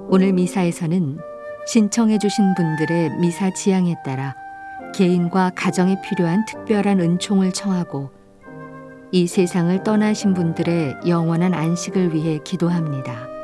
오늘 미사에서는 신청해 주신 분들의 미사 지향에 따라 개인과 가정에 필요한 특별한 은총을 청하고 이 세상을 떠나신 분들의 영원한 안식을 위해 기도합니다.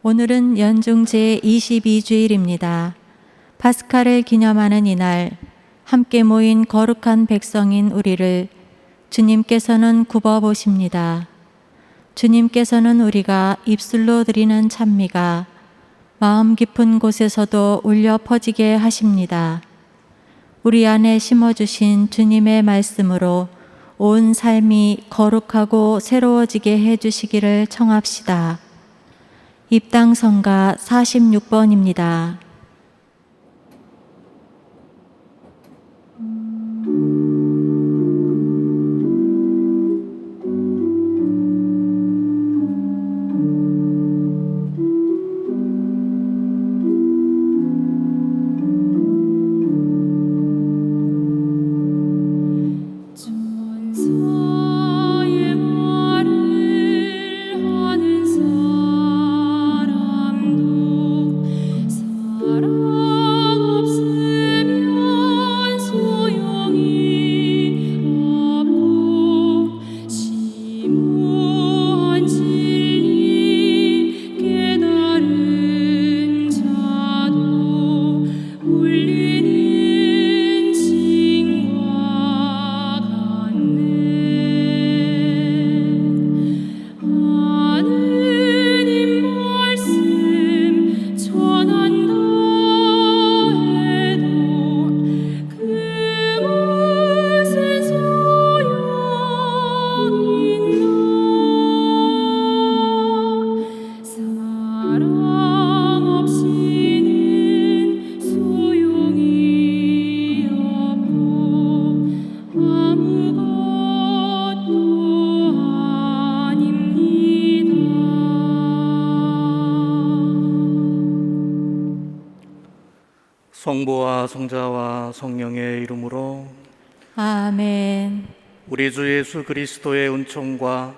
오늘은 연중 제22주일입니다. 파스카를 기념하는 이날 함께 모인 거룩한 백성인 우리를 주님께서는 굽어보십니다. 주님께서는 우리가 입술로 드리는 찬미가 마음 깊은 곳에서도 울려 퍼지게 하십니다. 우리 안에 심어주신 주님의 말씀으로 온 삶이 거룩하고 새로워지게 해주시기를 청합시다. 입당성가 46번입니다. 성부와 성자와 성령의 이름으로 아멘. 우리 주 예수 그리스도의 은총과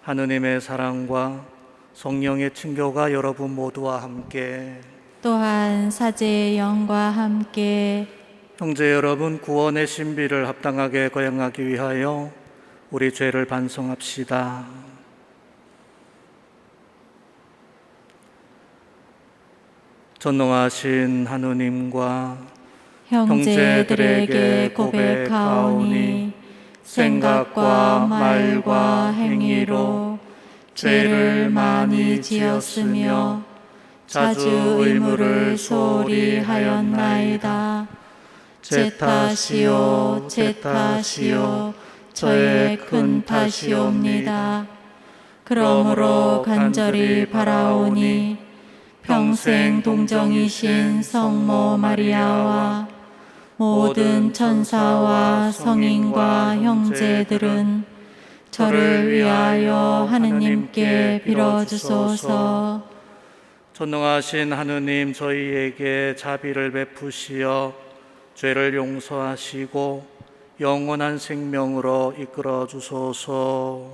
하느님의 사랑과 성령의 친교가 여러분 모두와 함께 또한 사제의 영과 함께 형제 여러분, 구원의 신비를 합당하게 거행하기 위하여 우리 죄를 반성합시다. 전능하신 하느님과 형제들에게 고백하오니 생각과 말과 행위로 죄를 많이 지었으며 자주 의무를 소홀히 하였나이다. 제 탓이요, 제 탓이요, 저의 큰 탓이옵니다. 그러므로 간절히 바라오니 평생 동정이신 성모 마리아와 모든 천사와 성인과 형제들은 저를 위하여 하느님께 빌어주소서. 전능하신 하느님, 저희에게 자비를 베푸시어 죄를 용서하시고 영원한 생명으로 이끌어 주소서.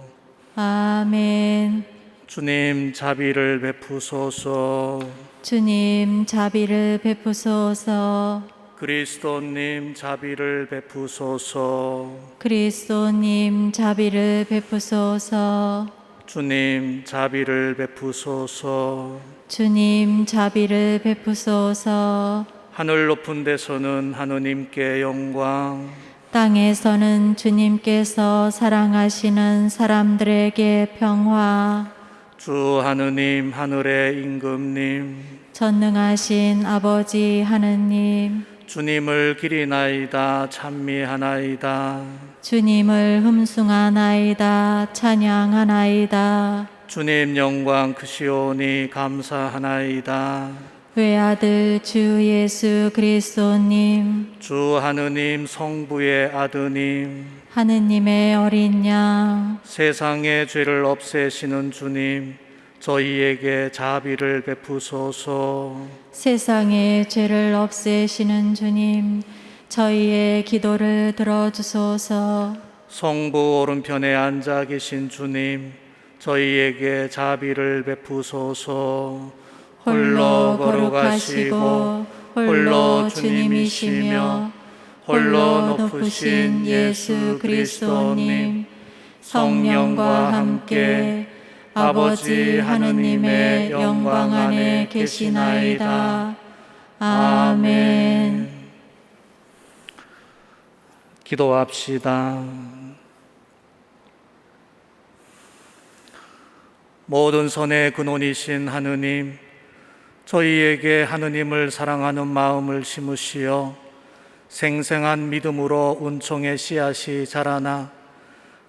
아멘. 주님, 자비를 베푸소서. 주님, 자비를 베푸소서. 그리스도님, 자비를 베푸소서. 그리스도님, 자비를 베푸소서. 주님, 자비를 베푸소서. 주님, 자비를 베푸소서. 하늘 높은 데서는 하느님께 영광, 땅에서는 주님께서 사랑하시는 사람들에게 평화. 주 하느님, 하늘의 임금님, 전능하신 아버지 하느님, 주님을 기리나이다, 찬미하나이다. 주님을 흠숭하나이다, 찬양하나이다. 주님 영광 크시오니 감사하나이다. 외아들 주 예수 그리스도님, 주 하느님, 성부의 아드님, 하느님의 어린 양, 세상의 죄를 없애시는 주님, 저희에게 자비를 베푸소서. 세상의 죄를 없애시는 주님, 저희의 기도를 들어주소서. 성부 오른편에 앉아 계신 주님, 저희에게 자비를 베푸소서. 홀로 거룩하시고 홀로 주님이시며 홀로 높으신 예수 그리스도님, 성령과 함께 아버지 하느님의 영광 안에 계시나이다. 아멘. 기도합시다. 모든 선의 근원이신 하느님, 저희에게 하느님을 사랑하는 마음을 심으시어 생생한 믿음으로 은총의 씨앗이 자라나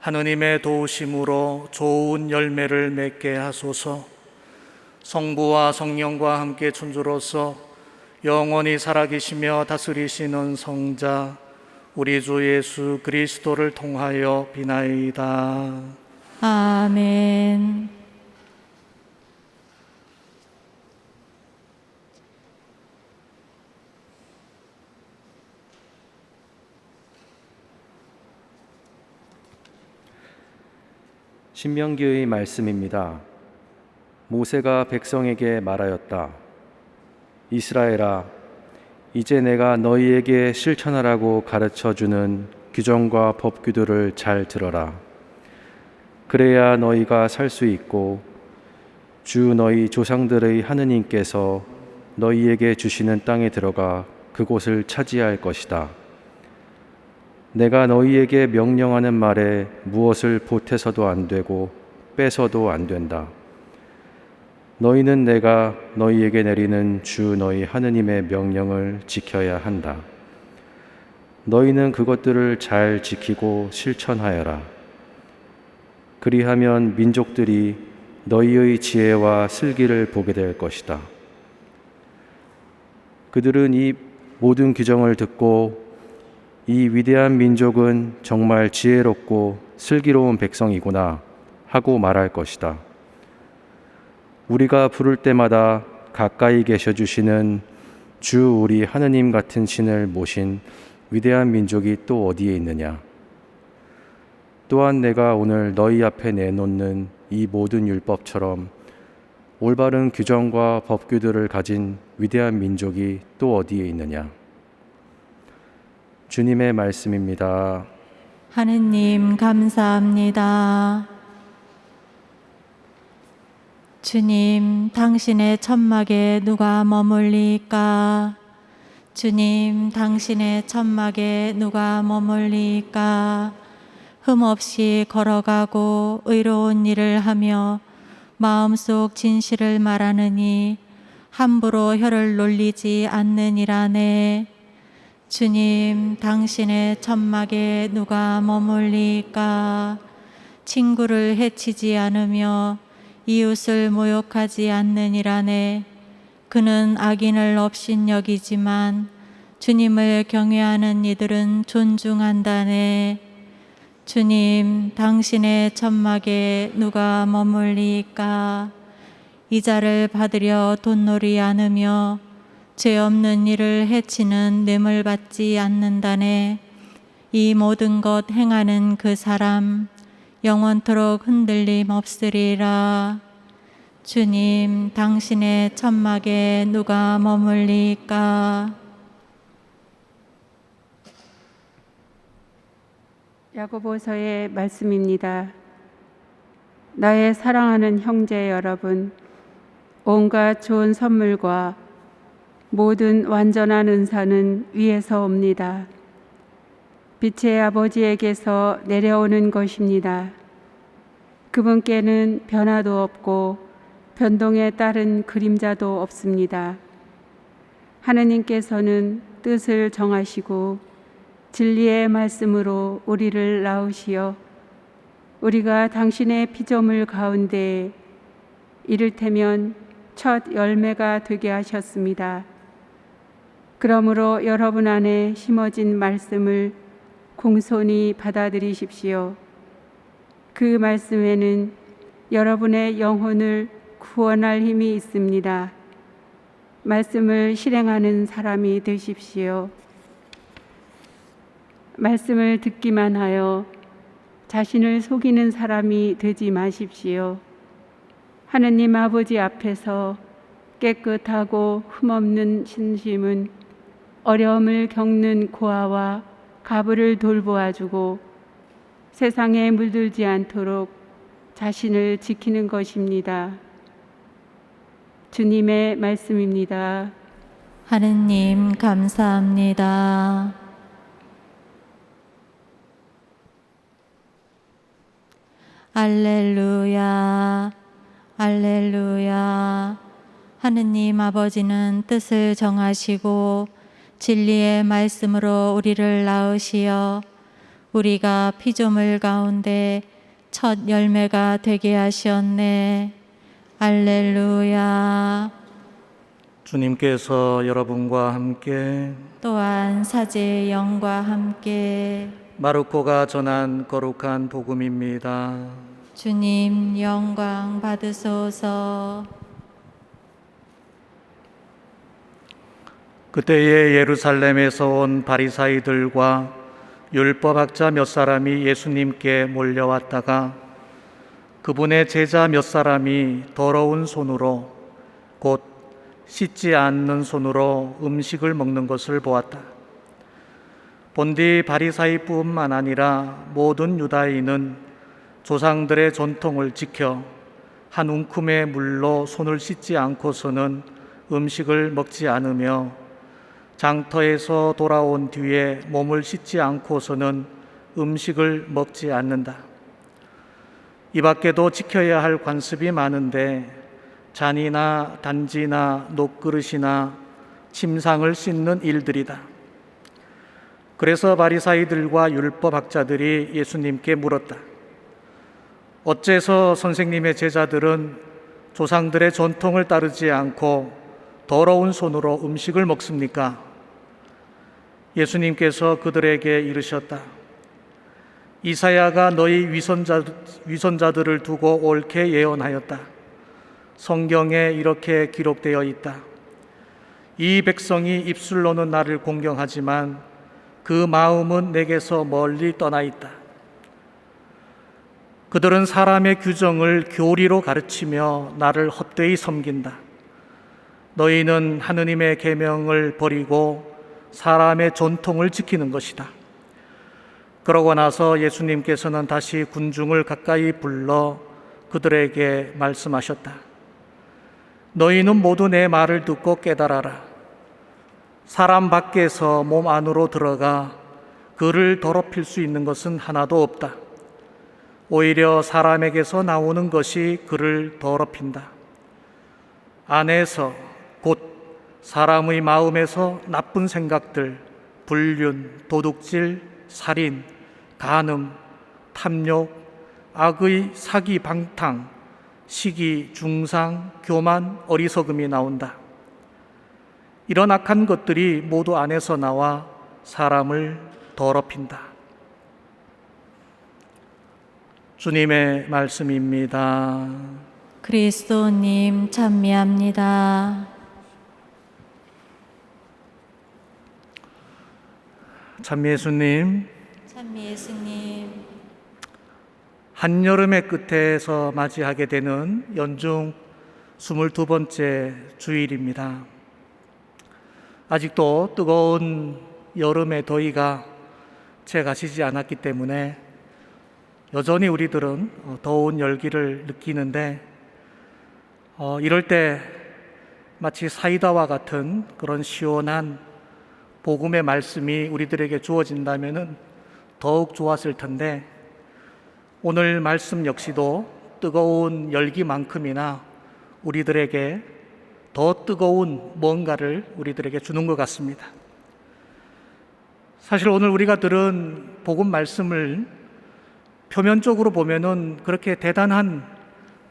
하느님의 도우심으로 좋은 열매를 맺게 하소서. 성부와 성령과 함께 천주로서 영원히 살아계시며 다스리시는 성자 우리 주 예수 그리스도를 통하여 비나이다. 아멘. 신명기의 말씀입니다. 모세가 백성에게 말하였다. 이스라엘아, 이제 내가 너희에게 실천하라고 가르쳐주는 규정과 법규들을 잘 들어라. 그래야 너희가 살 수 있고 주 너희 조상들의 하느님께서 너희에게 주시는 땅에 들어가 그곳을 차지할 것이다. 내가 너희에게 명령하는 말에 무엇을 보태서도 안 되고 빼서도 안 된다. 너희는 내가 너희에게 내리는 주 너희 하느님의 명령을 지켜야 한다. 너희는 그것들을 잘 지키고 실천하여라. 그리하면 민족들이 너희의 지혜와 슬기를 보게 될 것이다. 그들은 이 모든 규정을 듣고 이 위대한 민족은 정말 지혜롭고 슬기로운 백성이구나 하고 말할 것이다. 우리가 부를 때마다 가까이 계셔 주시는 주 우리 하느님 같은 신을 모신 위대한 민족이 또 어디에 있느냐. 또한 내가 오늘 너희 앞에 내놓는 이 모든 율법처럼 올바른 규정과 법규들을 가진 위대한 민족이 또 어디에 있느냐. 주님의 말씀입니다. 하느님 감사합니다. 주님, 당신의 천막에 누가 머물리까? 주님, 당신의 천막에 누가 머물리까? 흠없이 걸어가고 의로운 일을 하며 마음속 진실을 말하느니 함부로 혀를 놀리지 않느니라네. 주님, 당신의 천막에 누가 머물리까? 친구를 해치지 않으며 이웃을 모욕하지 않느니라네. 그는 악인을 업신여기지만 주님을 경외하는 이들은 존중한다네. 주님, 당신의 천막에 누가 머물리까? 이자를 받으려 돈놀이 않으며 죄 없는 이를 해치는 뇌물 받지 않는다네. 이 모든 것 행하는 그 사람 영원토록 흔들림 없으리라. 주님, 당신의 천막에 누가 머물리까? 야고보서의 말씀입니다. 나의 사랑하는 형제 여러분, 온갖 좋은 선물과 모든 완전한 은사는 위에서 옵니다. 빛의 아버지에게서 내려오는 것입니다. 그분께는 변화도 없고 변동에 따른 그림자도 없습니다. 하느님께서는 뜻을 정하시고 진리의 말씀으로 우리를 낳으시어 우리가 당신의 피조물 가운데 이를테면 첫 열매가 되게 하셨습니다. 그러므로 여러분 안에 심어진 말씀을 공손히 받아들이십시오. 그 말씀에는 여러분의 영혼을 구원할 힘이 있습니다. 말씀을 실행하는 사람이 되십시오. 말씀을 듣기만 하여 자신을 속이는 사람이 되지 마십시오. 하느님 아버지 앞에서 깨끗하고 흠없는 신심은 어려움을 겪는 고아와 가부를 돌보아주고 세상에 물들지 않도록 자신을 지키는 것입니다. 주님의 말씀입니다. 하느님 감사합니다. 알렐루야, 알렐루야. 하느님 아버지는 뜻을 정하시고 진리의 말씀으로 우리를 낳으시어 우리가 피조물 가운데 첫 열매가 되게 하셨네. 알렐루야. 주님께서 여러분과 함께 또한 사제의 영과 함께 마르코가 전한 거룩한 복음입니다. 주님 영광 받으소서. 그때에 예루살렘에서 온 바리사이들과 율법학자 몇 사람이 예수님께 몰려왔다가 그분의 제자 몇 사람이 더러운 손으로 곧 씻지 않는 손으로 음식을 먹는 것을 보았다. 본디 바리사이뿐만 아니라 모든 유다인은 조상들의 전통을 지켜 한 움큼의 물로 손을 씻지 않고서는 음식을 먹지 않으며 장터에서 돌아온 뒤에 몸을 씻지 않고서는 음식을 먹지 않는다. 이 밖에도 지켜야 할 관습이 많은데 잔이나 단지나 녹그릇이나 침상을 씻는 일들이다. 그래서 바리사이들과 율법학자들이 예수님께 물었다. 어째서 선생님의 제자들은 조상들의 전통을 따르지 않고 더러운 손으로 음식을 먹습니까? 예수님께서 그들에게 이르셨다. 이사야가 너희 위선자들을 두고 옳게 예언하였다. 성경에 이렇게 기록되어 있다. 이 백성이 입술로는 나를 공경하지만 그 마음은 내게서 멀리 떠나 있다. 그들은 사람의 규정을 교리로 가르치며 나를 헛되이 섬긴다. 너희는 하느님의 계명을 버리고 사람의 전통을 지키는 것이다. 그러고 나서 예수님께서는 다시 군중을 가까이 불러 그들에게 말씀하셨다. 너희는 모두 내 말을 듣고 깨달아라. 사람 밖에서 몸 안으로 들어가 그를 더럽힐 수 있는 것은 하나도 없다. 오히려 사람에게서 나오는 것이 그를 더럽힌다. 안에서 곧 사람의 마음에서 나쁜 생각들, 불륜, 도둑질, 살인, 간음, 탐욕, 악의 사기 방탕, 시기, 중상, 교만, 어리석음이 나온다. 이런 악한 것들이 모두 안에서 나와 사람을 더럽힌다. 주님의 말씀입니다. 그리스도님 찬미합니다. 찬미 예수님, 찬미 예수님, 한여름의 끝에서 맞이하게 되는 연중 22번째 주일입니다. 아직도 뜨거운 여름의 더위가 채가시지 않았기 때문에 여전히 우리들은 더운 열기를 느끼는데 이럴 때 마치 사이다와 같은 그런 시원한 복음의 말씀이 우리들에게 주어진다면 더욱 좋았을 텐데 오늘 말씀 역시도 뜨거운 열기만큼이나 우리들에게 더 뜨거운 뭔가를 우리들에게 주는 것 같습니다. 사실 오늘 우리가 들은 복음 말씀을 표면적으로 보면은 그렇게 대단한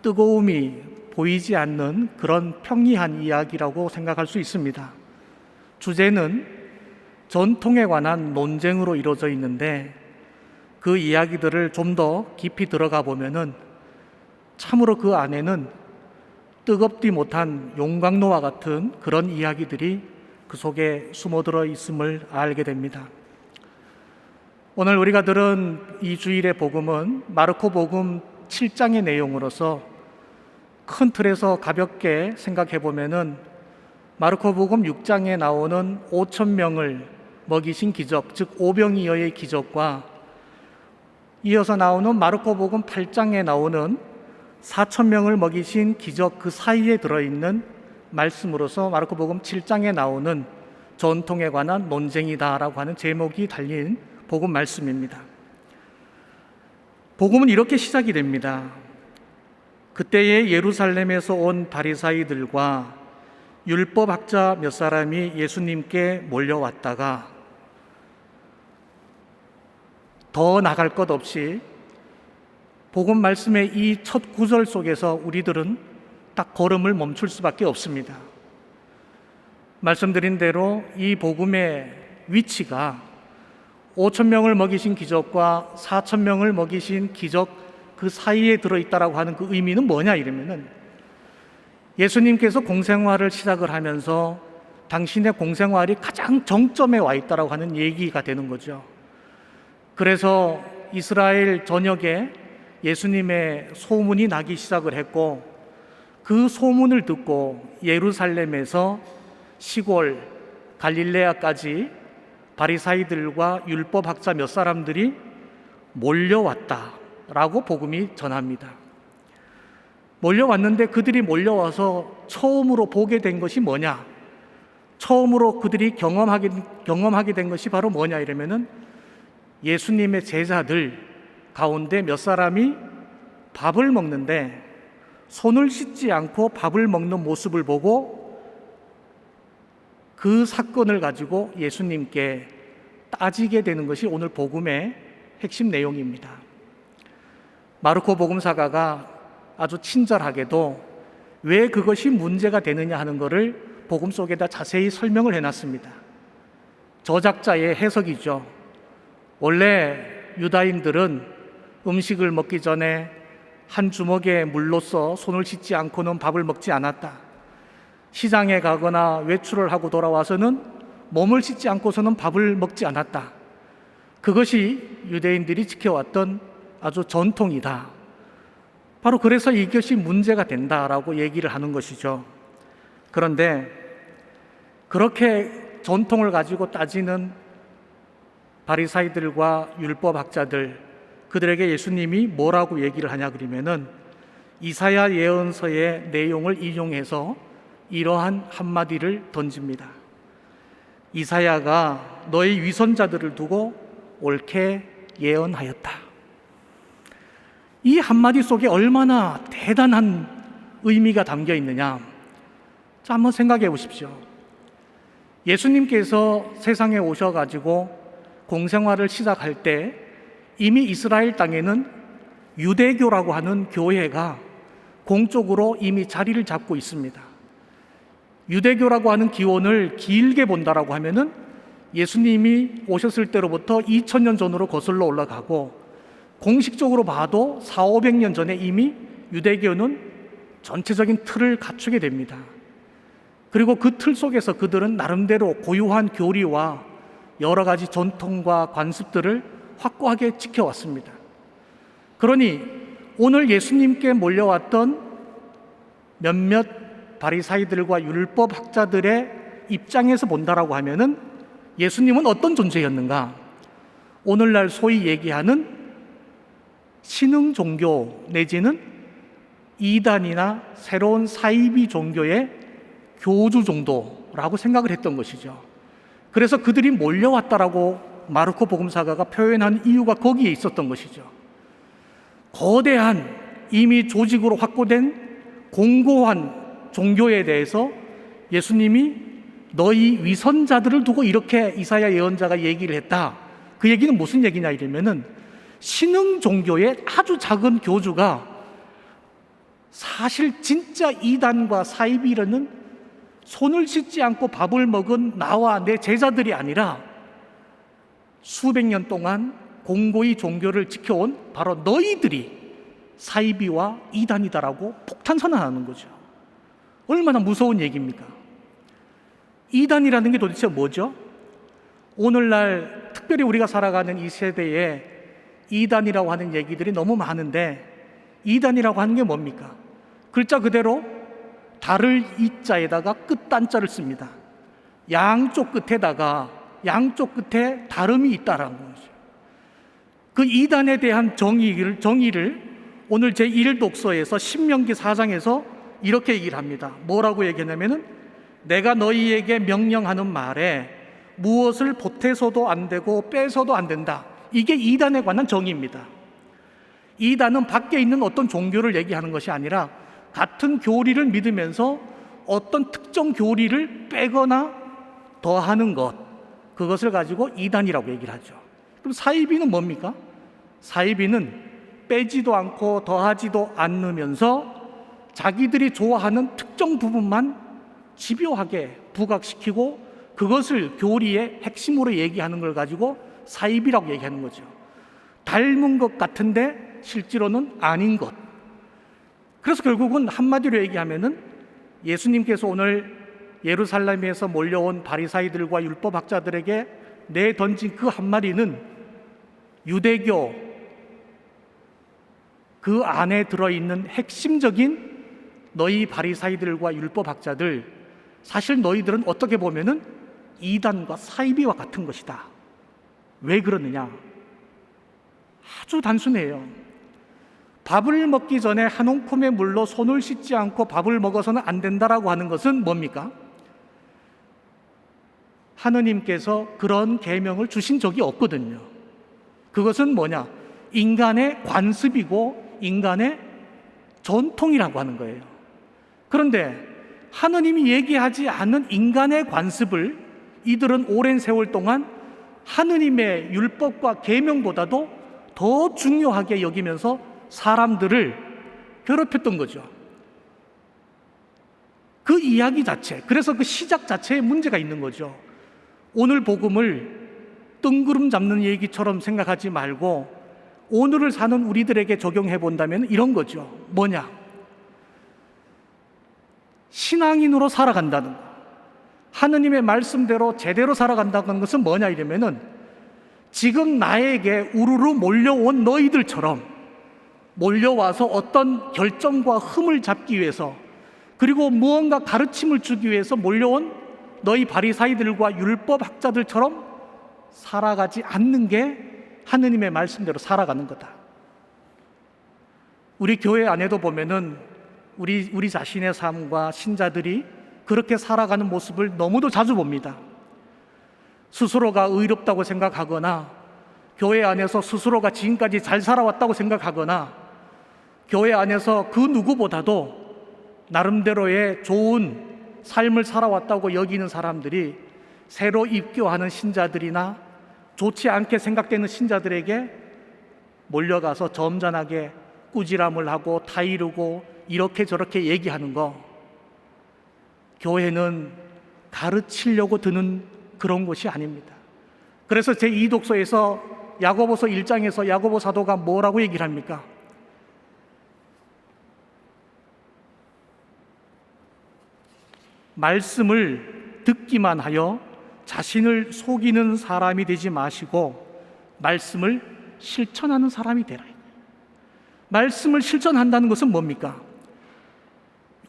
뜨거움이 보이지 않는 그런 평이한 이야기라고 생각할 수 있습니다. 주제는 전통에 관한 논쟁으로 이루어져 있는데 그 이야기들을 좀 더 깊이 들어가 보면은 참으로 그 안에는 뜨겁디 못한 용광로와 같은 그런 이야기들이 그 속에 숨어들어 있음을 알게 됩니다. 오늘 우리가 들은 이 주일의 복음은 마르코 복음 7장의 내용으로서 큰 틀에서 가볍게 생각해 보면은 마르코 복음 6장에 나오는 5,000명을 먹이신 기적, 즉 오병이어의 기적과 이어서 나오는 마르코 복음 8장에 나오는 4,000명을 먹이신 기적 그 사이에 들어있는 말씀으로서 마르코 복음 7장에 나오는 전통에 관한 논쟁이다라고 하는 제목이 달린 복음 말씀입니다. 복음은 이렇게 시작이 됩니다. 그때에 예루살렘에서 온 바리사이들과 율법학자 몇 사람이 예수님께 몰려왔다가 더 나갈 것 없이 복음 말씀의 이 첫 구절 속에서 우리들은 딱 걸음을 멈출 수밖에 없습니다. 말씀드린 대로 이 복음의 위치가 5,000명을 먹이신 기적과 4,000명을 먹이신 기적 그 사이에 들어있다라고 하는 그 의미는 뭐냐 이러면은 예수님께서 공생활을 시작을 하면서 당신의 공생활이 가장 정점에 와 있다라고 하는 얘기가 되는 거죠. 그래서 이스라엘 전역에 예수님의 소문이 나기 시작을 했고 그 소문을 듣고 예루살렘에서 시골 갈릴레아까지 바리사이들과 율법학자 몇 사람들이 몰려왔다라고 복음이 전합니다. 몰려왔는데 그들이 몰려와서 처음으로 보게 된 것이 뭐냐? 처음으로 그들이 경험하게 된 것이 바로 뭐냐 이러면은 예수님의 제자들 가운데 몇 사람이 밥을 먹는데 손을 씻지 않고 밥을 먹는 모습을 보고 그 사건을 가지고 예수님께 따지게 되는 것이 오늘 복음의 핵심 내용입니다. 마르코 복음사가가 아주 친절하게도 왜 그것이 문제가 되느냐 하는 것을 복음 속에다 자세히 설명을 해놨습니다. 저작자의 해석이죠. 원래 유다인들은 음식을 먹기 전에 한 주먹의 물로써 손을 씻지 않고는 밥을 먹지 않았다. 시장에 가거나 외출을 하고 돌아와서는 몸을 씻지 않고서는 밥을 먹지 않았다. 그것이 유대인들이 지켜왔던 아주 전통이다 바로 그래서 이것이 문제가 된다라고 얘기를 하는 것이죠. 그런데 그렇게 전통을 가지고 따지는 바리사이들과 율법학자들, 그들에게 예수님이 뭐라고 얘기를 하냐 그러면은 이사야 예언서의 내용을 인용해서 이러한 한마디를 던집니다. 이사야가 너희 위선자들을 두고 옳게 예언하였다. 이 한마디 속에 얼마나 대단한 의미가 담겨 있느냐. 자, 한번 생각해 보십시오. 예수님께서 세상에 오셔가지고 공생활을 시작할 때 이미 이스라엘 땅에는 유대교라고 하는 교회가 공적으로 이미 자리를 잡고 있습니다. 유대교라고 하는 기원을 길게 본다라고 하면은 예수님이 오셨을 때로부터 2000년 전으로 거슬러 올라가고 공식적으로 봐도 400~500년 전에 이미 유대교는 전체적인 틀을 갖추게 됩니다. 그리고 그 틀 속에서 그들은 나름대로 고유한 교리와 여러 가지 전통과 관습들을 확고하게 지켜왔습니다. 그러니 오늘 예수님께 몰려왔던 몇몇 바리사이들과 율법학자들의 입장에서 본다라고 하면은 예수님은 어떤 존재였는가? 오늘날 소위 얘기하는 신흥 종교 내지는 이단이나 새로운 사이비 종교의 교주 정도라고 생각을 했던 것이죠. 그래서 그들이 몰려왔다라고 마르코 복음사가가 표현한 이유가 거기에 있었던 것이죠. 거대한 이미 조직으로 확보된 공고한 종교에 대해서 예수님이 너희 위선자들을 두고 이렇게 이사야 예언자가 얘기를 했다. 그 얘기는 무슨 얘기냐 이러면은 신흥 종교의 아주 작은 교주가 사실 진짜 이단과 사이비라는 손을 씻지 않고 밥을 먹은 나와 내 제자들이 아니라 수백 년 동안 공고히 종교를 지켜온 바로 너희들이 사이비와 이단이다라고 폭탄 선언하는 거죠. 얼마나 무서운 얘기입니까? 이단이라는 게 도대체 뭐죠? 오늘날 특별히 우리가 살아가는 이 세대에 이단이라고 하는 얘기들이 너무 많은데 이단이라고 하는 게 뭡니까? 글자 그대로 달을 이자에다가 끝단자를 씁니다. 양쪽 끝에 다름이 있다라는 거죠. 그 이단에 대한 정의를 오늘 제1독서에서 신명기 4장에서 이렇게 얘기를 합니다. 뭐라고 얘기하냐면은 내가 너희에게 명령하는 말에 무엇을 보태서도 안 되고 빼서도 안 된다. 이게 이단에 관한 정의입니다. 이단은 밖에 있는 어떤 종교를 얘기하는 것이 아니라 같은 교리를 믿으면서 어떤 특정 교리를 빼거나 더하는 것, 그것을 가지고 이단이라고 얘기를 하죠. 그럼 사이비는 뭡니까? 사이비는 빼지도 않고 더하지도 않으면서 자기들이 좋아하는 특정 부분만 집요하게 부각시키고 그것을 교리의 핵심으로 얘기하는 걸 가지고 사이비라고 얘기하는 거죠. 닮은 것 같은데 실제로는 아닌 것. 그래서 결국은 한마디로 얘기하면은 예수님께서 오늘 예루살렘에서 몰려온 바리사이들과 율법학자들에게 내던진 그 한마디는 유대교 그 안에 들어있는 핵심적인 너희 바리사이들과 율법학자들, 사실 너희들은 어떻게 보면은 이단과 사이비와 같은 것이다. 왜 그러느냐? 아주 단순해요. 밥을 먹기 전에 한 움큼의 물로 손을 씻지 않고 밥을 먹어서는 안 된다라고 하는 것은 뭡니까? 하느님께서 그런 계명을 주신 적이 없거든요. 그것은 뭐냐? 인간의 관습이고 인간의 전통이라고 하는 거예요. 그런데 하느님이 얘기하지 않은 인간의 관습을 이들은 오랜 세월 동안 하느님의 율법과 계명보다도 더 중요하게 여기면서 사람들을 괴롭혔던 거죠. 그 이야기 자체, 그래서 그 시작 자체에 문제가 있는 거죠. 오늘 복음을 뜬구름 잡는 얘기처럼 생각하지 말고 오늘을 사는 우리들에게 적용해 본다면 이런 거죠. 뭐냐? 신앙인으로 살아간다는 것, 하느님의 말씀대로 제대로 살아간다는 것은 뭐냐 이러면은 지금 나에게 우르르 몰려온 너희들처럼 몰려와서 어떤 결정과 흠을 잡기 위해서, 그리고 무언가 가르침을 주기 위해서 몰려온 너희 바리사이들과 율법학자들처럼 살아가지 않는 게 하느님의 말씀대로 살아가는 거다. 우리 교회 안에도 보면은 우리 자신의 삶과 신자들이 그렇게 살아가는 모습을 너무도 자주 봅니다. 스스로가 의롭다고 생각하거나, 교회 안에서 스스로가 지금까지 잘 살아왔다고 생각하거나, 교회 안에서 그 누구보다도 나름대로의 좋은 삶을 살아왔다고 여기는 사람들이 새로 입교하는 신자들이나 좋지 않게 생각되는 신자들에게 몰려가서 점잖하게 꾸지람을 하고 타이르고 이렇게 저렇게 얘기하는 거, 교회는 가르치려고 드는 그런 곳이 아닙니다. 그래서 제2독서에서 야고보서 1장에서 야고보 사도가 뭐라고 얘기를 합니까? 말씀을 듣기만 하여 자신을 속이는 사람이 되지 마시고 말씀을 실천하는 사람이 되라. 말씀을 실천한다는 것은 뭡니까?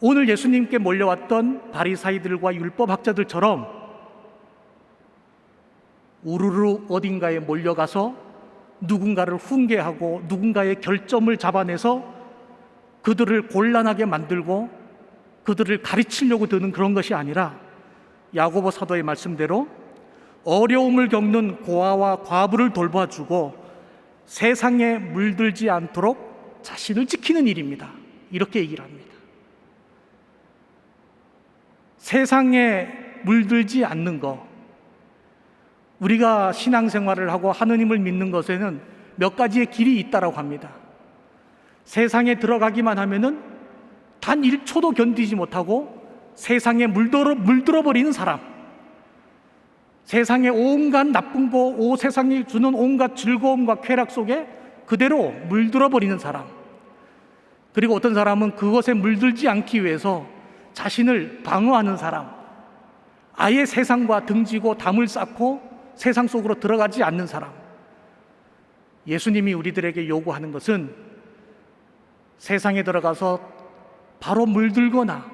오늘 예수님께 몰려왔던 바리사이들과 율법학자들처럼 우르르 어딘가에 몰려가서 누군가를 훈계하고 누군가의 결점을 잡아내서 그들을 곤란하게 만들고 그들을 가르치려고 드는 그런 것이 아니라, 야고보 사도의 말씀대로 어려움을 겪는 고아와 과부를 돌봐주고 세상에 물들지 않도록 자신을 지키는 일입니다. 이렇게 얘기를 합니다. 세상에 물들지 않는 것, 우리가 신앙생활을 하고 하느님을 믿는 것에는 몇 가지의 길이 있다고 합니다. 세상에 들어가기만 하면은 단 1초도 견디지 못하고 세상에 물들어 버리는 사람, 세상의 온갖 나쁜 거, 세상이 주는 온갖 즐거움과 쾌락 속에 그대로 물들어 버리는 사람, 그리고 어떤 사람은 그것에 물들지 않기 위해서 자신을 방어하는 사람, 아예 세상과 등지고 담을 쌓고 세상 속으로 들어가지 않는 사람. 예수님이 우리들에게 요구하는 것은 세상에 들어가서 바로 물들거나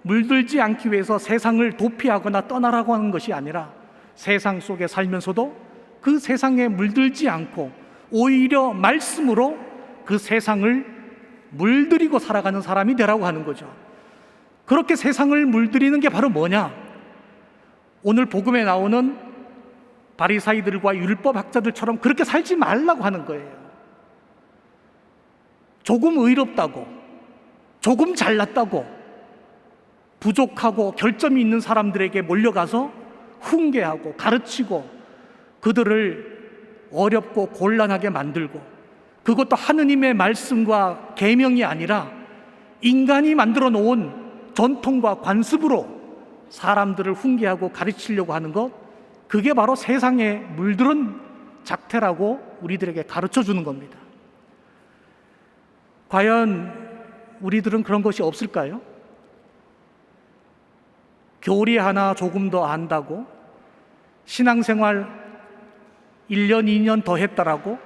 물들지 않기 위해서 세상을 도피하거나 떠나라고 하는 것이 아니라, 세상 속에 살면서도 그 세상에 물들지 않고 오히려 말씀으로 그 세상을 물들이고 살아가는 사람이 되라고 하는 거죠. 그렇게 세상을 물들이는 게 바로 뭐냐? 오늘 복음에 나오는 바리사이들과 율법학자들처럼 그렇게 살지 말라고 하는 거예요. 조금 의롭다고, 조금 잘났다고, 부족하고 결점이 있는 사람들에게 몰려가서 훈계하고 가르치고 그들을 어렵고 곤란하게 만들고, 그것도 하느님의 말씀과 계명이 아니라 인간이 만들어 놓은 전통과 관습으로 사람들을 훈계하고 가르치려고 하는 것, 그게 바로 세상에 물들은 작태라고 우리들에게 가르쳐 주는 겁니다. 과연 우리들은 그런 것이 없을까요? 교리 하나 조금 더 안다고, 신앙생활 1년, 2년 더 했다라고,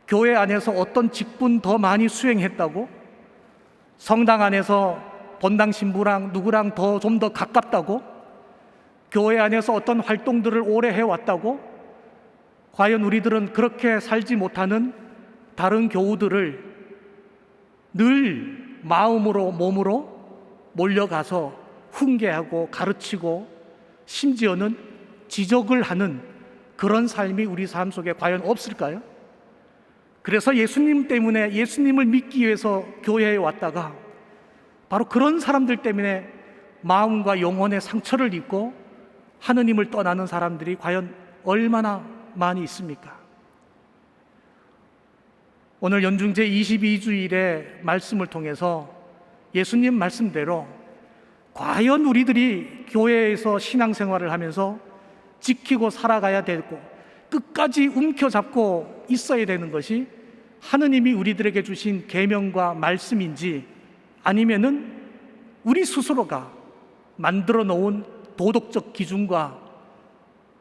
교회 안에서 어떤 직분 더 많이 수행했다고, 성당 안에서 본당 신부랑 누구랑 좀 더 가깝다고, 교회 안에서 어떤 활동들을 오래 해왔다고, 과연 우리들은 그렇게 살지 못하는 다른 교우들을 늘 마음으로 몸으로 몰려가서 훈계하고 가르치고 심지어는 지적을 하는 그런 삶이 우리 삶 속에 과연 없을까요? 그래서 예수님 때문에, 예수님을 믿기 위해서 교회에 왔다가 바로 그런 사람들 때문에 마음과 영혼의 상처를 입고 하느님을 떠나는 사람들이 과연 얼마나 많이 있습니까? 오늘 연중제 22주일의 말씀을 통해서 예수님 말씀대로 과연 우리들이 교회에서 신앙생활을 하면서 지키고 살아가야 되고 끝까지 움켜잡고 있어야 되는 것이 하느님이 우리들에게 주신 계명과 말씀인지, 아니면은 우리 스스로가 만들어 놓은 도덕적 기준과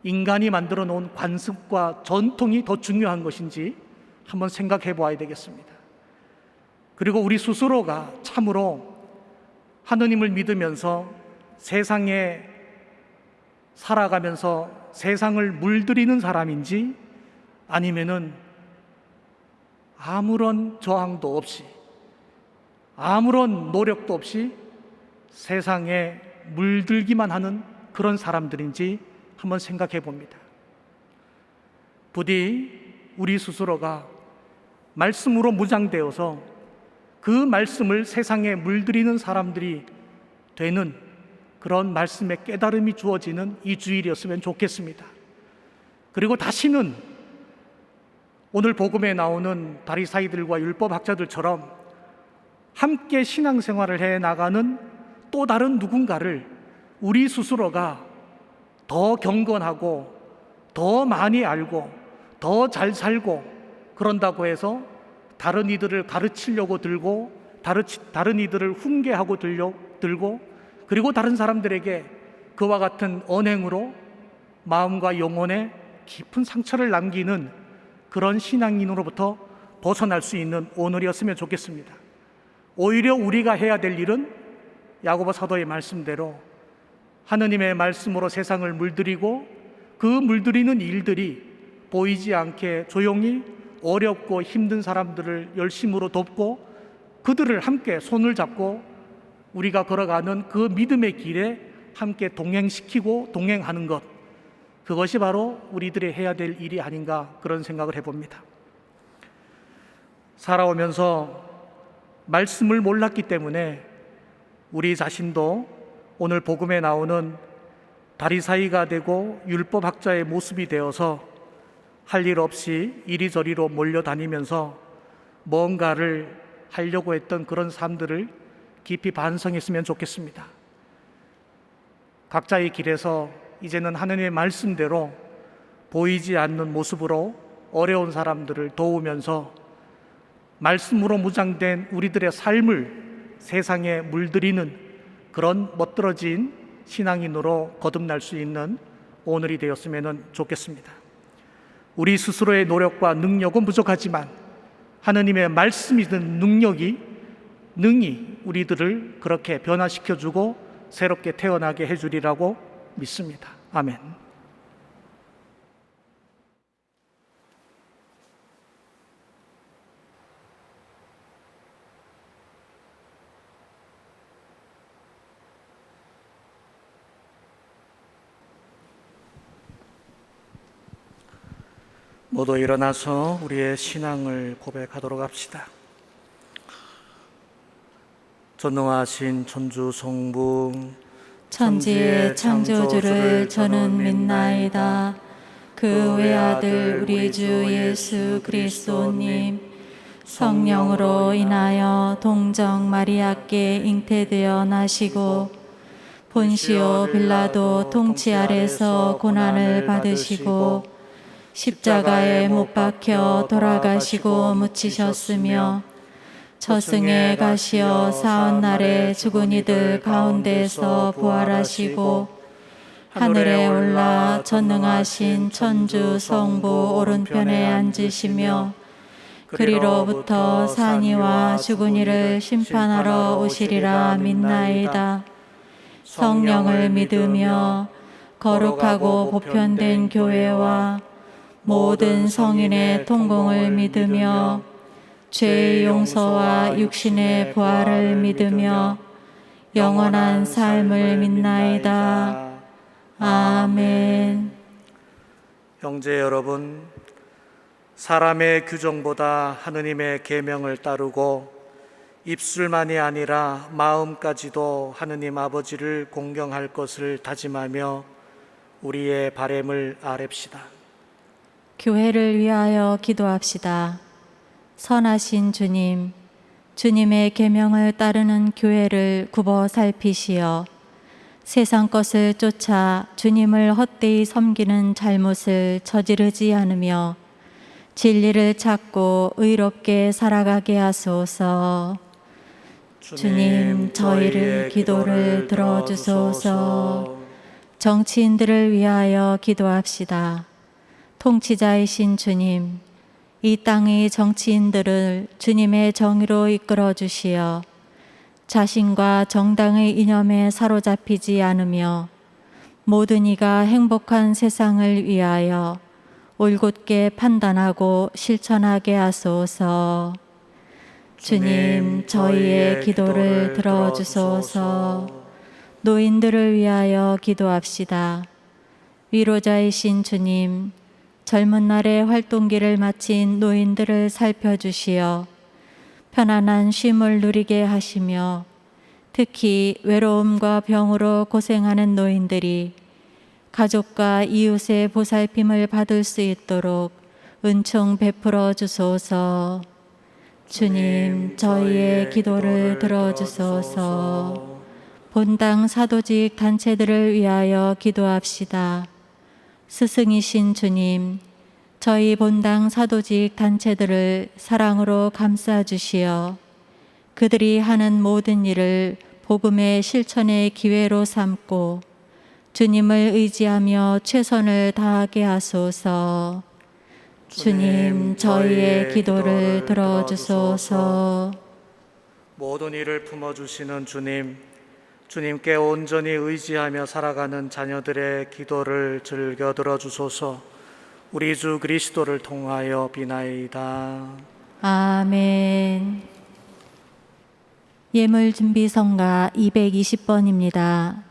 인간이 만들어 놓은 관습과 전통이 더 중요한 것인지 한번 생각해 보아야 되겠습니다. 그리고 우리 스스로가 참으로 하느님을 믿으면서 세상에 살아가면서 세상을 물들이는 사람인지, 아니면은 아무런 저항도 없이 아무런 노력도 없이 세상에 물들기만 하는 그런 사람들인지 한번 생각해 봅니다. 부디 우리 스스로가 말씀으로 무장되어서 그 말씀을 세상에 물들이는 사람들이 되는 그런 말씀의 깨달음이 주어지는 이 주일이었으면 좋겠습니다. 그리고 다시는 오늘 복음에 나오는 바리사이들과 율법학자들처럼 함께 신앙생활을 해 나가는 또 다른 누군가를 우리 스스로가 더 경건하고 더 많이 알고 더 잘 살고 그런다고 해서 다른 이들을 가르치려고 들고 다른 이들을 훈계하고 들고 그리고 다른 사람들에게 그와 같은 언행으로 마음과 영혼에 깊은 상처를 남기는 그런 신앙인으로부터 벗어날 수 있는 오늘이었으면 좋겠습니다. 오히려 우리가 해야 될 일은 야고보 사도의 말씀대로 하느님의 말씀으로 세상을 물들이고 그 물들이는 일들이 보이지 않게 조용히 어렵고 힘든 사람들을 열심으로 돕고 그들을 함께 손을 잡고 우리가 걸어가는 그 믿음의 길에 함께 동행시키고 동행하는 것, 그것이 바로 우리들이 해야 될 일이 아닌가 그런 생각을 해봅니다. 살아오면서 말씀을 몰랐기 때문에 우리 자신도 오늘 복음에 나오는 바리사이가 되고 율법학자의 모습이 되어서 할 일 없이 이리저리로 몰려다니면서 뭔가를 하려고 했던 그런 삶들을 깊이 반성했으면 좋겠습니다. 각자의 길에서 이제는 하느님의 말씀대로 보이지 않는 모습으로 어려운 사람들을 도우면서 말씀으로 무장된 우리들의 삶을 세상에 물들이는 그런 멋들어진 신앙인으로 거듭날 수 있는 오늘이 되었으면 좋겠습니다. 우리 스스로의 노력과 능력은 부족하지만 하느님의 말씀이든 능히 우리들을 그렇게 변화시켜주고 새롭게 태어나게 해주리라고 믿습니다. 아멘. 모두 일어나서 우리의 신앙을 고백하도록 합시다. 전능하신 천주 성부 천지의 창조주를 저는 믿나이다. 그 외아들 우리 주 예수 그리스도님, 성령으로 인하여 동정 마리아께 잉태되어 나시고 본시오 빌라도 통치 아래서 고난을 받으시고 십자가에 못 박혀 돌아가시고 묻히셨으며 저승에 가시어 사흘날에 죽은 이들 가운데서 부활하시고 하늘에 올라 전능하신 천주 성부 오른편에 앉으시며 그리로부터 산이와 죽은 이를 심판하러 오시리라 믿나이다. 성령을 믿으며 거룩하고 보편된 교회와 모든 성인의 통공을 믿으며 죄의 용서와 육신의 부활을 믿으며 영원한 삶을 믿나이다. 아멘. 형제 여러분, 사람의 규정보다 하느님의 계명을 따르고 입술만이 아니라 마음까지도 하느님 아버지를 공경할 것을 다짐하며 우리의 바램을 아랩시다. 교회를 위하여 기도합시다. 선하신 주님, 주님의 계명을 따르는 교회를 굽어 살피시어 세상 것을 쫓아 주님을 헛되이 섬기는 잘못을 저지르지 않으며 진리를 찾고 의롭게 살아가게 하소서. 주님, 저희를 기도를 들어주소서. 정치인들을 위하여 기도합시다. 통치자이신 주님, 이 땅의 정치인들을 주님의 정의로 이끌어 주시어 자신과 정당의 이념에 사로잡히지 않으며 모든 이가 행복한 세상을 위하여 올곧게 판단하고 실천하게 하소서. 주님, 저희의 기도를 들어주소서. 노인들을 위하여 기도합시다. 위로자이신 주님, 젊은 날의 활동기를 마친 노인들을 살펴주시어 편안한 쉼을 누리게 하시며 특히 외로움과 병으로 고생하는 노인들이 가족과 이웃의 보살핌을 받을 수 있도록 은총 베풀어 주소서. 주님, 저희의 기도를 들어주소서. 본당 사도직 단체들을 위하여 기도합시다. 스승이신 주님, 저희 본당 사도직 단체들을 사랑으로 감싸주시어 그들이 하는 모든 일을 복음의 실천의 기회로 삼고 주님을 의지하며 최선을 다하게 하소서. 주님, 저희의 기도를 들어주소서. 모든 일을 품어주시는 주님, 주님께 온전히 의지하며 살아가는 자녀들의 기도를 즐겨 들어주소서. 우리 주 그리스도를 통하여 비나이다. 아멘. 예물 준비 성가 220번입니다.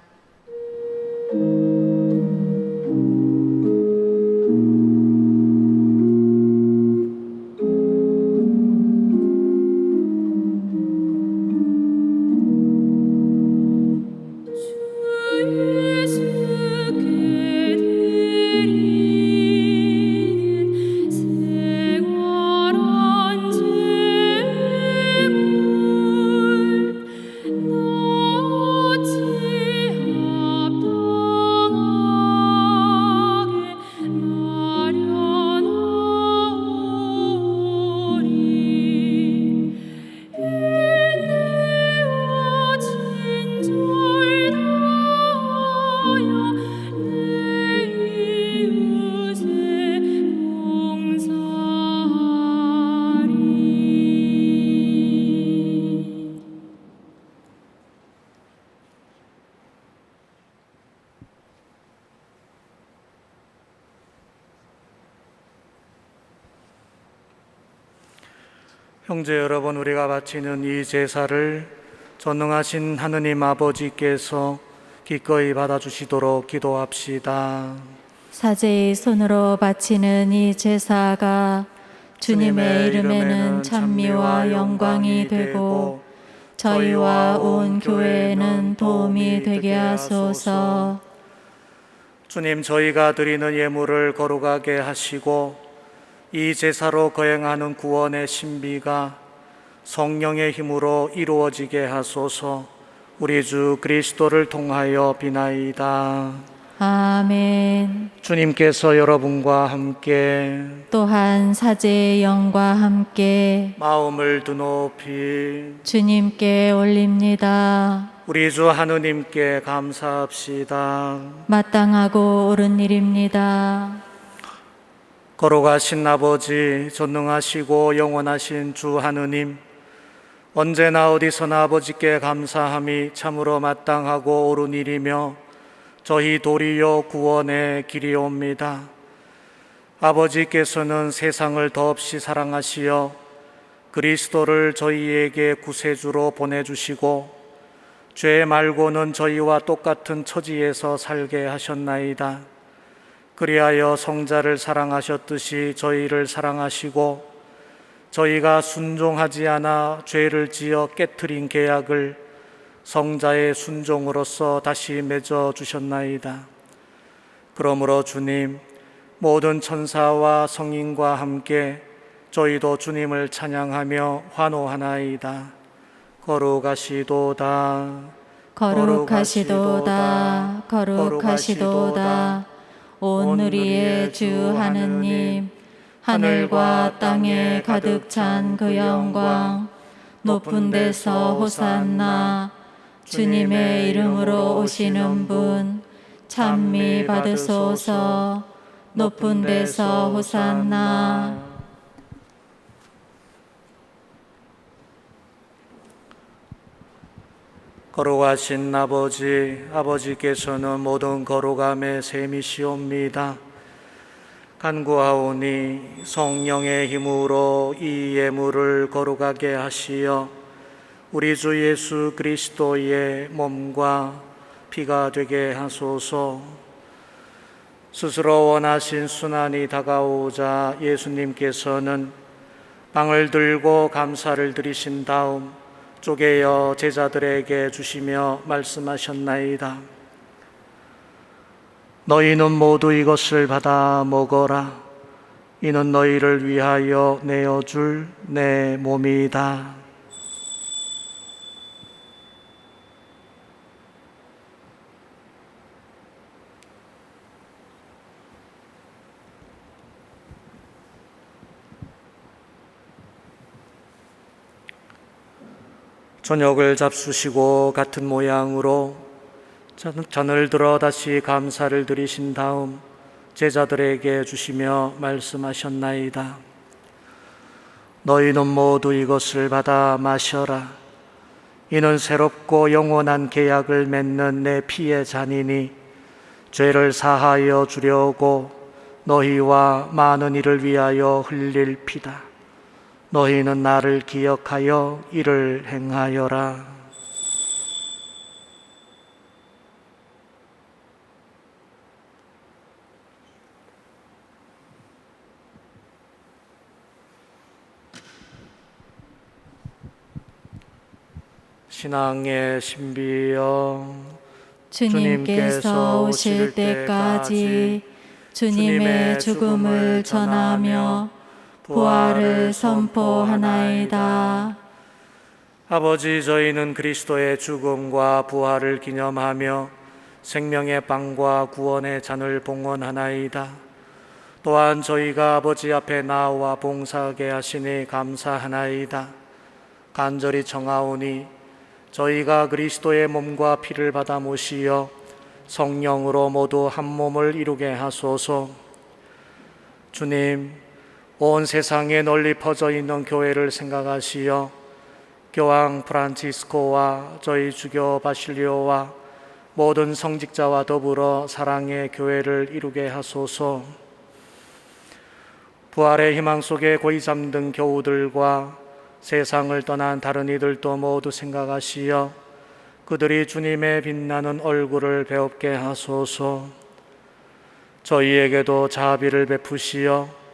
형제 여러분, 우리가 바치는 이 제사를 전능하신 하느님 아버지께서 기꺼이 받아주시도록 기도합시다. 사제의 손으로 바치는 이 제사가 주님의 이름에는 찬미와 영광이 되고 저희와 온 교회에는 도움이 되게 하소서. 주님, 저희가 드리는 예물을 거룩하게 하시고 이 제사로 거행하는 구원의 신비가 성령의 힘으로 이루어지게 하소서. 우리 주 그리스도를 통하여 비나이다. 아멘. 주님께서 여러분과 함께 또한 사제의 영과 함께 마음을 드높이 주님께 올립니다. 우리 주 하느님께 감사합시다. 마땅하고 옳은 일입니다. 거룩하신 아버지, 전능하시고 영원하신 주 하느님, 언제나 어디서나 아버지께 감사함이 참으로 마땅하고 옳은 일이며 저희 도리어 구원의 길이옵니다. 아버지께서는 세상을 더없이 사랑하시어 그리스도를 저희에게 구세주로 보내주시고 죄 말고는 저희와 똑같은 처지에서 살게 하셨나이다. 그리하여 성자를 사랑하셨듯이 저희를 사랑하시고 저희가 순종하지 않아 죄를 지어 깨트린 계약을 성자의 순종으로서 다시 맺어 주셨나이다. 그러므로 주님, 모든 천사와 성인과 함께 저희도 주님을 찬양하며 환호하나이다. 거룩하시도다, 거룩하시도다, 거룩하시도다. 온 우리의 주 하느님, 하늘과 땅에 가득 찬 그 영광, 높은 데서 호산나. 주님의 이름으로 오시는 분 찬미 받으소서. 높은 데서 호산나. 거룩하신 아버지께서는 모든 거룩함의 셈이시옵니다. 간구하오니 성령의 힘으로 이 예물을 거룩하게 하시어 우리 주 예수 그리스도의 몸과 피가 되게 하소서. 스스로 원하신 순환이 다가오자 예수님께서는 빵을 들고 감사를 드리신 다음 쪼개어 제자들에게 주시며 말씀하셨나이다. 너희는 모두 이것을 받아 먹어라. 이는 너희를 위하여 내어줄 내 몸이다. 저녁을 잡수시고 같은 모양으로 잔을 들어 다시 감사를 드리신 다음 제자들에게 주시며 말씀하셨나이다. 너희는 모두 이것을 받아 마셔라. 이는 새롭고 영원한 계약을 맺는 내 피의 잔이니 죄를 사하여 주려고 너희와 많은 이를 위하여 흘릴 피다. 너희는 나를 기억하여 이를 행하여라. 신앙의 신비여, 주님께서 오실 때까지 주님의 죽음을 전하며 부활을 선포하나이다. 아버지, 저희는 그리스도의 죽음과 부활을 기념하며 생명의 빵과 구원의 잔을 봉헌하나이다. 또한 저희가 아버지 앞에 나와 봉사하게 하시니 감사하나이다. 간절히 청하오니 저희가 그리스도의 몸과 피를 받아 모시어 성령으로 모두 한 몸을 이루게 하소서. 주님, 온 세상에 널리 퍼져 있는 교회를 생각하시어 교황 프란치스코와 저희 주교 바실리오와 모든 성직자와 더불어 사랑의 교회를 이루게 하소서. 부활의 희망 속에 고이 잠든 교우들과 세상을 떠난 다른 이들도 모두 생각하시어 그들이 주님의 빛나는 얼굴을 배웁게 하소서. 저희에게도 자비를 베푸시어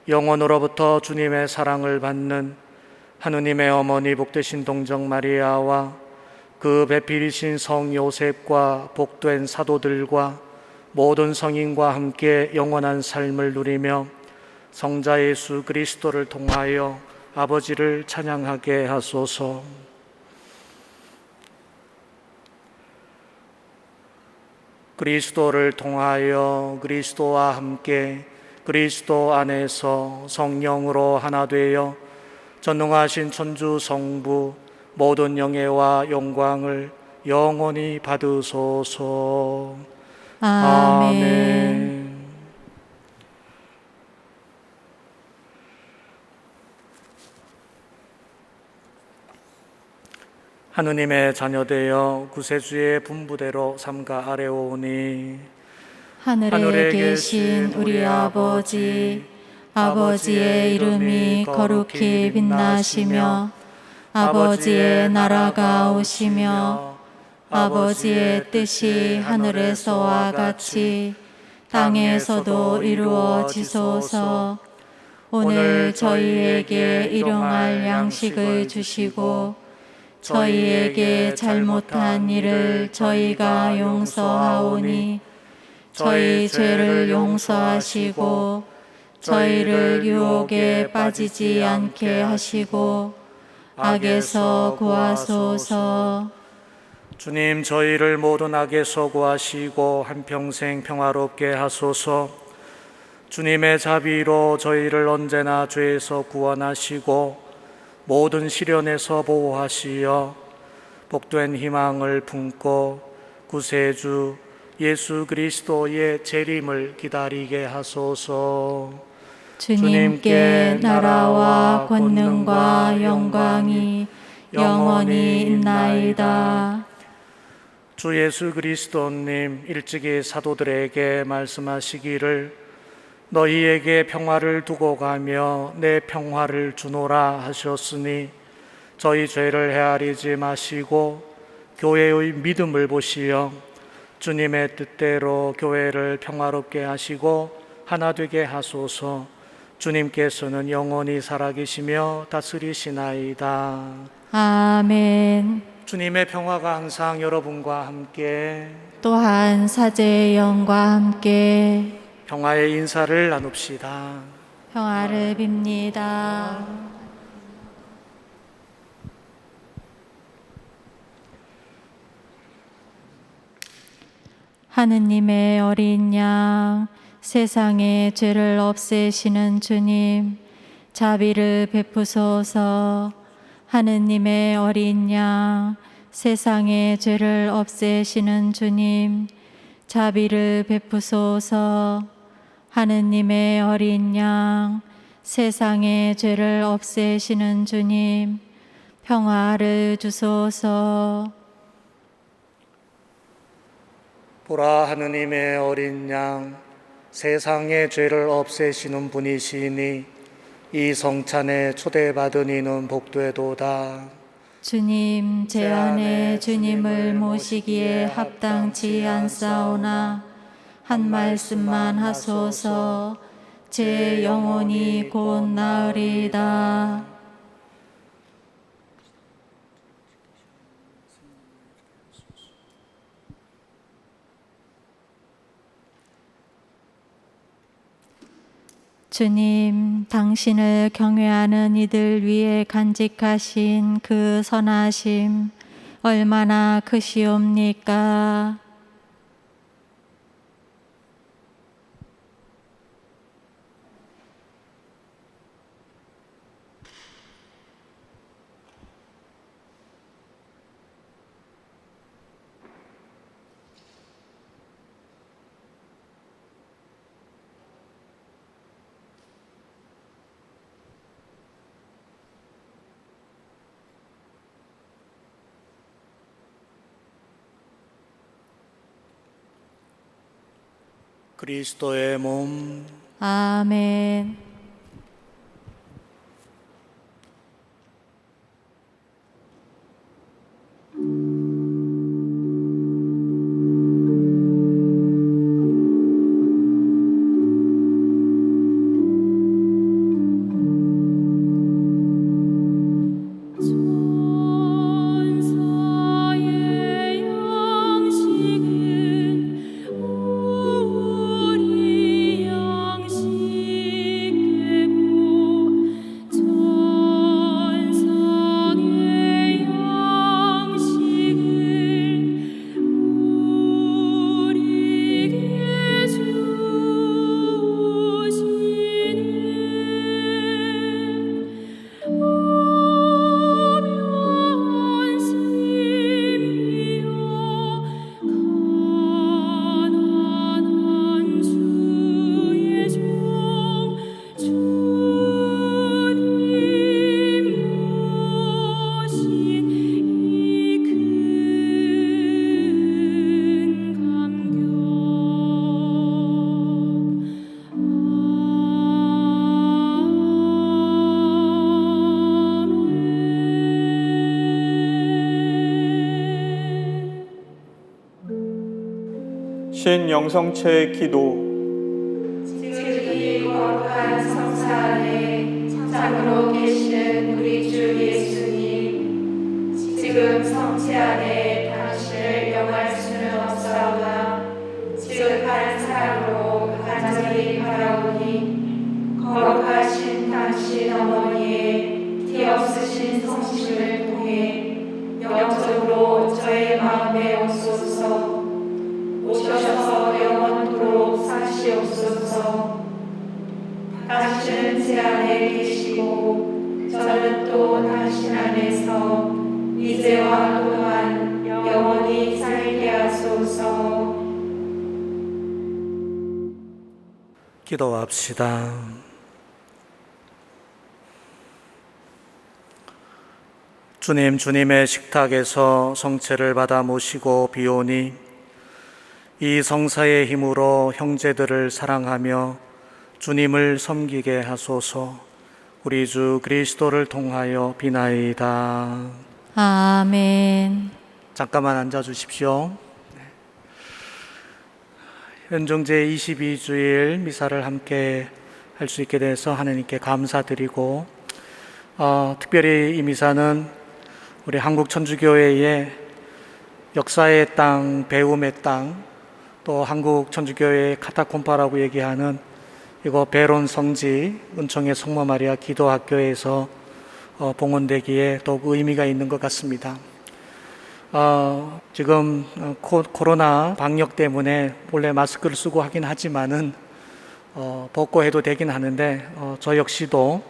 영원으로부터 주님의 사랑을 받는 하느님의 어머니 복되신 동정 마리아와 그 배필이신 성 요셉과 복된 사도들과 모든 성인과 함께 영원한 삶을 누리며 성자 예수 그리스도를 통하여 아버지를 찬양하게 하소서. 그리스도를 통하여 그리스도와 함께 그리스도 안에서 성령으로 하나 되어 전능하신 천주 성부 모든 영예와 영광을 영원히 받으소서. 아멘. 하느님의 자녀되어 구세주의 분부대로 삼가 아래오니 하늘에 계신 우리 아버지, 아버지의 이름이 거룩히 빛나시며 아버지의 나라가 오시며 아버지의 뜻이 하늘에서와 같이 땅에서도 이루어지소서. 오늘 저희에게 일용할 양식을 주시고 저희에게 잘못한 일을 저희가 용서하오니 저희 죄를 용서하시고 저희를 유혹에 빠지지 않게 하시고 악에서 구하소서. 주님, 저희를 모든 악에서 구하시고 한평생 평화롭게 하소서. 주님의 자비로 저희를 언제나 죄에서 구원하시고 모든 시련에서 보호하시어 복된 희망을 품고 구세주 예수 그리스도의 재림을 기다리게 하소서. 주님께 나라와 권능과 영광이 영원히 있나이다. 주 예수 그리스도님 일찍이 사도들에게 말씀하시기를 너희에게 평화를 두고 가며 내 평화를 주노라 하셨으니 저희 죄를 헤아리지 마시고 교회의 믿음을 보시어 주님의 뜻대로 교회를 평화롭게 하시고 하나 되게 하소서. 주님께서는 영원히 살아계시며 다스리시나이다. 아멘. 주님의 평화가 항상 여러분과 함께 또한 사제의 영과 함께 평화의 인사를 나눕시다. 평화를 빕니다. 하느님의 어린 양, 세상의 죄를 없애시는 주님, 자비를 베푸소서. 하느님의 어린 양, 세상의 죄를 없애시는 주님, 자비를 베푸소서. 하느님의 어린 양, 세상의 죄를 없애시는 주님, 평화를 주소서. 보라, 하느님의 어린 양, 세상의 죄를 없애시는 분이시니 이 성찬에 초대받은 이는 복되도다. 주님, 제 안에 주님을 모시기에 합당치 않사오나 한 말씀만 하소서. 제 영혼이 곧 나으리이다. 주님, 당신을 경외하는 이들 위에 간직하신 그 선하심 얼마나 크시옵니까? 그리스도의 몸, 아멘. 천사의 양식은 우리 양식이고 천상의 양식을 우리에게 주시네. 신영성체의 기도. 이 거룩한 성사 안에 참으로 계시는 우리 주 예수님, 지금 성체 안에 당신을 영할 수는 없사오나 지극한 사랑으로 간절히 바라오니 거룩하신 당신 어머니의 뒤없으신 성심을 통해 영적으로 저의 마음에 오소서. 오셔서 영원토록 사시옵소서. 당신은 제 안에 계시고 저는 또 당신 안에서 이제와 또한 영원히 살게 하소서. 기도합시다. 주님의 식탁에서 성체를 받아 모시고 비오니 이 성사의 힘으로 형제들을 사랑하며 주님을 섬기게 하소서. 우리 주 그리스도를 통하여 비나이다. 아멘. 잠깐만 앉아 주십시오. 현종제 22주일 미사를 함께 할 수 있게 돼서 하나님께 감사드리고, 특별히 이 미사는 우리 한국 천주교회의 역사의 땅, 배움의 땅, 또 한국 천주교회의 카타콤파라고 얘기하는 이거 베론 성지 은총의 성모 마리아 기도학교에서 봉헌되기에 더욱 의미가 있는 것 같습니다. 지금 코로나 방역 때문에 원래 마스크를 쓰고 하긴 하지만은 벗고 해도 되긴 하는데 저 역시도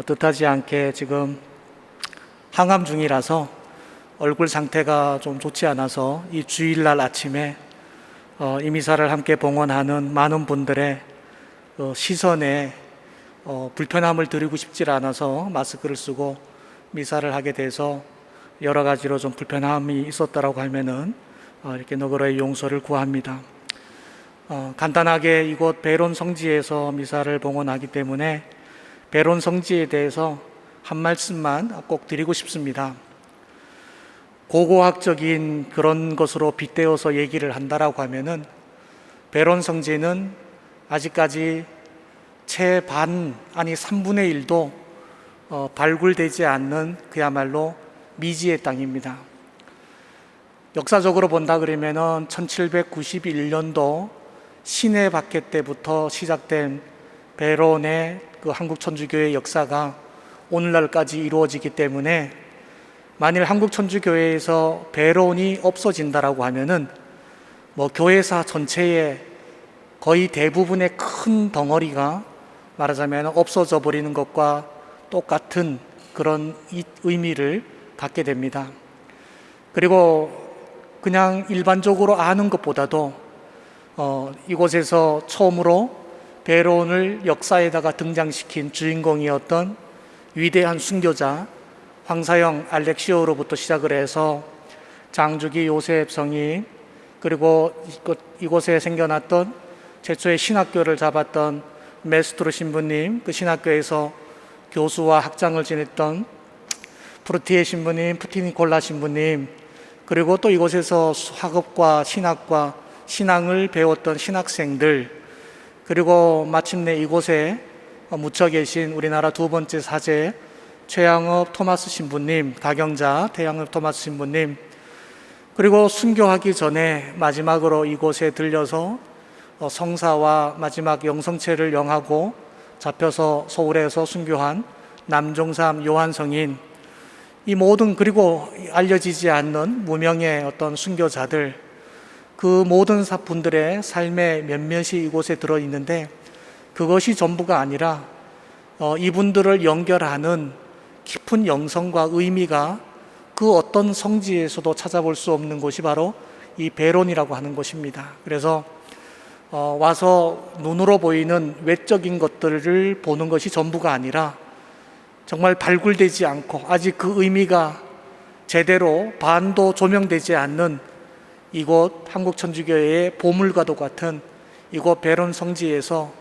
뜻하지 않게 지금 항암 중이라서 얼굴 상태가 좀 좋지 않아서 이 주일날 아침에 이 미사를 함께 봉헌하는 많은 분들의 시선에 불편함을 드리고 싶지 않아서 마스크를 쓰고 미사를 하게 돼서 여러 가지로 좀 불편함이 있었다라고 하면은 이렇게 너그러이 용서를 구합니다. 간단하게 이곳 베론 성지에서 미사를 봉헌하기 때문에 베론 성지에 대해서 한 말씀만 꼭 드리고 싶습니다. 고고학적인 그런 것으로 빗대어서 얘기를 한다라고 하면은 베론 성지는 아직까지 채반 아니 3분의 1도 발굴되지 않는 그야말로 미지의 땅입니다. 역사적으로 본다 그러면은 1791년도 신해 박해 때부터 시작된 베론의 그 한국 천주교의 역사가 오늘날까지 이루어지기 때문에 만일 한국 천주교회에서 베론이 없어진다라고 하면은 교회사 전체의 거의 대부분의 큰 덩어리가 말하자면 없어져 버리는 것과 똑같은 그런 의미를 갖게 됩니다. 그리고 그냥 일반적으로 아는 것보다도 이곳에서 처음으로 베론을 역사에다가 등장시킨 주인공이었던 위대한 순교자 황사형 알렉시오로부터 시작을 해서 장주기 요셉 성인, 그리고 이곳에 생겨났던 최초의 신학교를 잡았던 메스트로 신부님, 그 신학교에서 교수와 학장을 지냈던 프루티에 신부님, 푸티니콜라 신부님, 그리고 또 이곳에서 학업과 신학과 신앙을 배웠던 신학생들, 그리고 마침내 이곳에 묻혀 계신 우리나라 두 번째 사제 최양업 토마스 신부님, 가경자 태양업 토마스 신부님, 그리고 순교하기 전에 마지막으로 이곳에 들려서 성사와 마지막 영성체를 영하고 잡혀서 서울에서 순교한 남종삼 요한성인, 이 모든, 그리고 알려지지 않는 무명의 어떤 순교자들, 그 모든 분들의 삶의 몇몇이 이곳에 들어있는데 그것이 전부가 아니라 이분들을 연결하는 깊은 영성과 의미가 그 어떤 성지에서도 찾아볼 수 없는 곳이 바로 이 베론이라고 하는 곳입니다. 그래서 와서 눈으로 보이는 외적인 것들을 보는 것이 전부가 아니라 정말 발굴되지 않고 아직 그 의미가 제대로 반도 조명되지 않는 이곳 한국천주교회의 보물과도 같은 이곳 베론 성지에서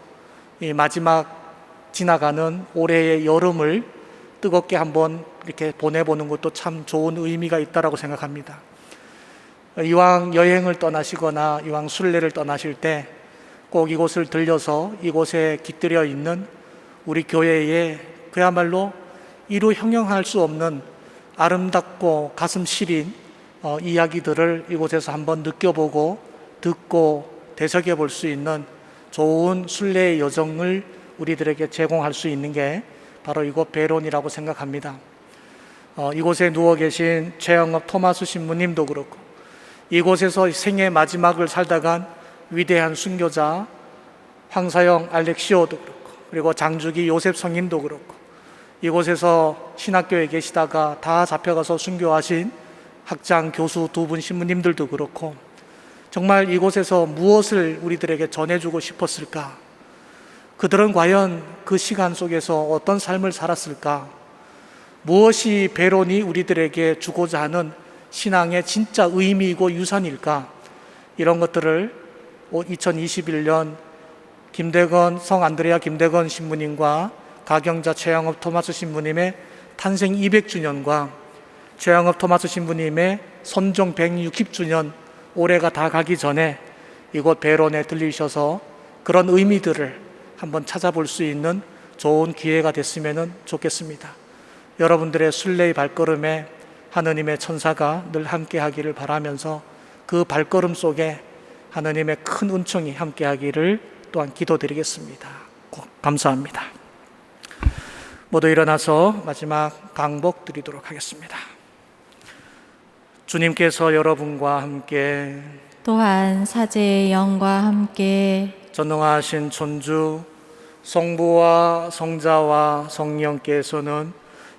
이 마지막 지나가는 올해의 여름을 뜨겁게 한번 이렇게 보내보는 것도 참 좋은 의미가 있다라고 생각합니다. 이왕 여행을 떠나시거나 이왕 순례를 떠나실 때 꼭 이곳을 들려서 이곳에 깃들여 있는 우리 교회의 그야말로 이루 형용할 수 없는 아름답고 가슴 시린 이야기들을 이곳에서 한번 느껴보고 듣고 되새겨 볼 수 있는 좋은 순례의 여정을 우리들에게 제공할 수 있는 게 바로 이곳 베론이라고 생각합니다. 이곳에 누워 계신 최영업 토마스 신부님도 그렇고 이곳에서 생애 마지막을 살다간 위대한 순교자 황사형 알렉시오도 그렇고 그리고 장주기 요셉 성인도 그렇고 이곳에서 신학교에 계시다가 다 잡혀가서 순교하신 학장 교수 두 분 신부님들도 그렇고 정말 이곳에서 무엇을 우리들에게 전해주고 싶었을까? 그들은 과연 그 시간 속에서 어떤 삶을 살았을까? 무엇이 베론이 우리들에게 주고자 하는 신앙의 진짜 의미이고 유산일까? 이런 것들을 2021년 김대건 성안드레아 김대건 신부님과 가경자 최양업 토마스 신부님의 탄생 200주년과 최양업 토마스 신부님의 선종 160주년 올해가 다 가기 전에 이곳 베론에 들리셔서 그런 의미들을 한번 찾아볼 수 있는 좋은 기회가 됐으면 좋겠습니다. 여러분들의 순례의 발걸음에 하느님의 천사가 늘 함께 하기를 바라면서 그 발걸음 속에 하느님의 큰 은총이 함께 하기를 또한 기도드리겠습니다. 감사합니다. 모두 일어나서 마지막 강복 드리도록 하겠습니다. 주님께서 여러분과 함께 또한 사제의 영과 함께 전능하신 천주 성부와 성자와 성령께서는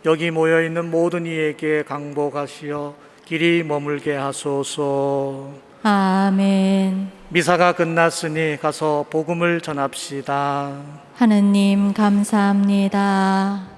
여기 모여있는 모든 이에게 강복하시어 길이 머물게 하소서. 아멘. 미사가 끝났으니 가서 복음을 전합시다. 하느님 감사합니다.